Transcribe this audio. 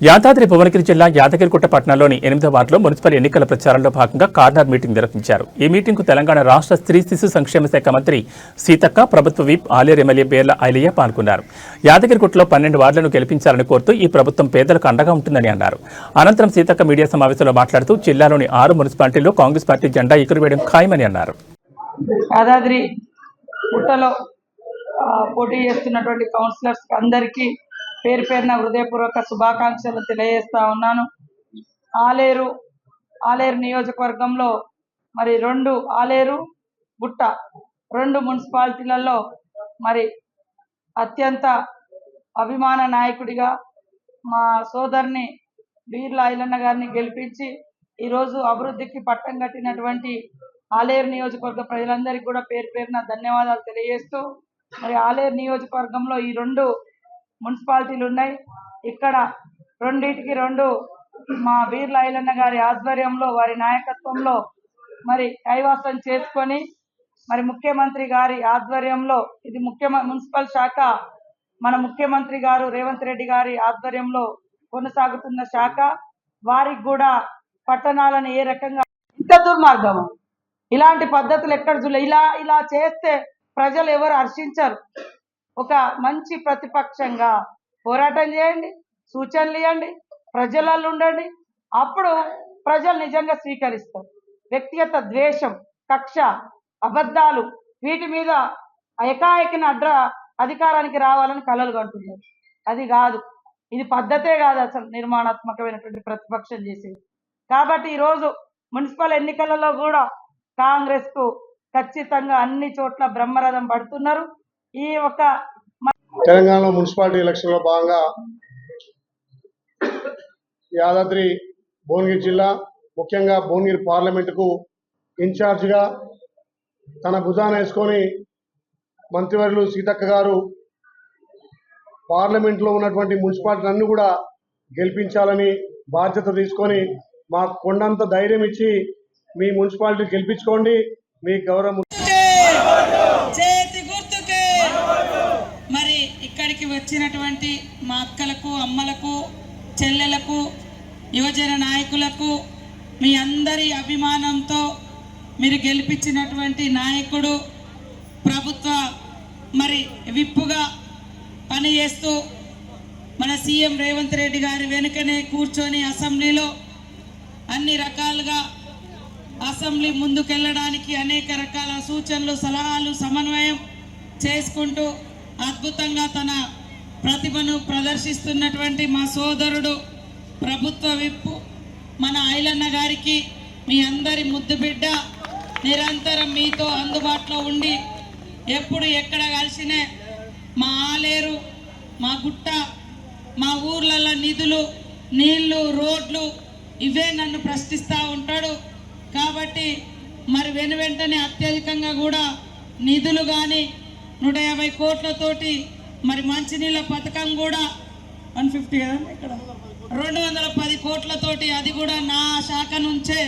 యాదాద్రి భువనగిరి జిల్లా యాదగిరిగుట్ట పట్టణంలోని 8వ వార్డులో మున్సిపల్ ఎన్నికల ప్రచారంలో భాగంగా కార్నర్ మీటింగ్ నిర్వహించారు. ఈ మీటింగ్కు తెలంగాణ రాష్ట్ర స్త్రీ శిశు సంక్షేమ శాఖ మంత్రి సీతక్క, ప్రభుత్వ విప్ ఆలేరు ఎమ్మెల్యే బేర్ల ఐలయ్య పాల్గొన్నారు. యాదగిరిగుట్టలో 12 వార్డులను గెలిపించాలని కోరుతూ ఈ ప్రభుత్వం పేదలకు అండగా ఉంటుందని అన్నారు. అనంతరం సీతక్క మీడియా సమావేశంలో మాట్లాడుతూ జిల్లాలోని 6 మున్సిపాలిటీల్లో కాంగ్రెస్ పార్టీ జెండా ఎగురవేయడం ఖాయమని అన్నారు. యాదాద్రిగుట్టలో పోటీ చేస్తున్నటువంటి కౌన్సిలర్స్ అందరికీ పేరు పేరున హృదయపూర్వక శుభాకాంక్షలు తెలియజేస్తా ఉన్నాను. ఆలేరు నియోజకవర్గంలో మరి ఆలేరు గుట్ట 2 మున్సిపాలిటీలలో మరి అత్యంత అభిమాన నాయకుడిగా మా సోదరుని బీర్ల ఐలన్న గారిని గెలిపించి ఈరోజు అభివృద్ధికి పట్టం కట్టినటువంటి ఆలేరు నియోజకవర్గ ప్రజలందరికీ కూడా పేరు పేరున ధన్యవాదాలు తెలియజేస్తూ, మరి ఆలేరు నియోజకవర్గంలో ఈ 2 మున్సిపాలిటీలు ఉన్నాయి. ఇక్కడ 2 మా బీర్ల ఐలన్న గారి ఆధ్వర్యంలో, వారి నాయకత్వంలో మరి కైవాసం చేసుకొని, మరి ముఖ్యమంత్రి గారి ఆధ్వర్యంలో ఇది మున్సిపల్ శాఖ మన ముఖ్యమంత్రి గారు రేవంత్ రెడ్డి గారి ఆధ్వర్యంలో కొనసాగుతున్న శాఖ. వారికి కూడా పట్టణాలను ఏ రకంగా ఇంత దుర్మార్గం, ఇలాంటి పద్ధతులు ఎక్కడ చూడలే. ఇలా చేస్తే ప్రజలు ఎవరు హర్షించరు. ఒక మంచి ప్రతిపక్షంగా పోరాటం చేయండి, సూచనలు ఇవ్వండి, ప్రజలలో ఉండండి. అప్పుడు ప్రజలు నిజంగా స్వీకరిస్తారు. వ్యక్తిగత ద్వేషం, కక్ష, అబద్ధాలు వీటి మీద ఏకాఏకిన అధికారానికి రావాలని కలలు కంటున్నారు. అది కాదు, ఇది పద్ధతే కాదు అసలు నిర్మాణాత్మకమైనటువంటి ప్రతిపక్షం చేసేది. కాబట్టి ఈరోజు మున్సిపల్ ఎన్నికలలో కూడా కాంగ్రెస్కు ఖచ్చితంగా అన్ని చోట్ల బ్రహ్మరథం పడుతున్నారు. ఈ ఒక తెలంగాణ మున్సిపాలిటీ ఎలక్షన్లో భాగంగా యాదాద్రి భువనగిరి జిల్లా, ముఖ్యంగా భువనగిరి పార్లమెంటుకు ఇన్ఛార్జిగా తన భుజాన వేసుకొని మంత్రివర్యులు సీతక్క గారు పార్లమెంట్లో ఉన్నటువంటి మున్సిపాలిటీలన్నీ కూడా గెలిపించాలని బాధ్యత తీసుకొని మాకు కొండంత ధైర్యం ఇచ్చి మీ మున్సిపాలిటీ గెలిపించుకోండి, మీ గౌరవం మరి ఇక్కడికి వచ్చినటువంటి మా అక్కలకు, అమ్మలకు, చెల్లెలకు, యువజన నాయకులకు మీ అందరి అభిమానంతో మీరు గెలిపించినటువంటి నాయకుడు, ప్రభుత్వ మరి విప్పుగా పనిచేస్తూ మన సీఎం రేవంత్ రెడ్డి గారి వెనుకనే కూర్చొని అసెంబ్లీలో అన్ని రకాలుగా అసెంబ్లీ ముందుకెళ్ళడానికి అనేక రకాల సూచనలు, సలహాలు, సమన్వయం చేసుకుంటూ అద్భుతంగా తన ప్రతిభను ప్రదర్శిస్తున్నటువంటి మా సోదరుడు ప్రభుత్వ విప్పు మన ఐలన్న గారికి మీ అందరి ముద్దు బిడ్డ నిరంతరం మీతో అందుబాటులో ఉండి ఎప్పుడు ఎక్కడ కలిసినే మా ఆలేరు, మా గుట్ట, మా ఊర్లలో నిధులు, నీళ్లు, రోడ్లు ఇవే నన్ను ప్రశ్నిస్తూ ఉంటాడు. కాబట్టి మరి వెంటనే అత్యధికంగా కూడా నిధులు కానీ 150 కోట్లతోటి మరి మంచినీళ్ళ పథకం కూడా 150 కదా, ఇక్కడ 210 కోట్లతోటి అది కూడా నా శాఖ నుంచే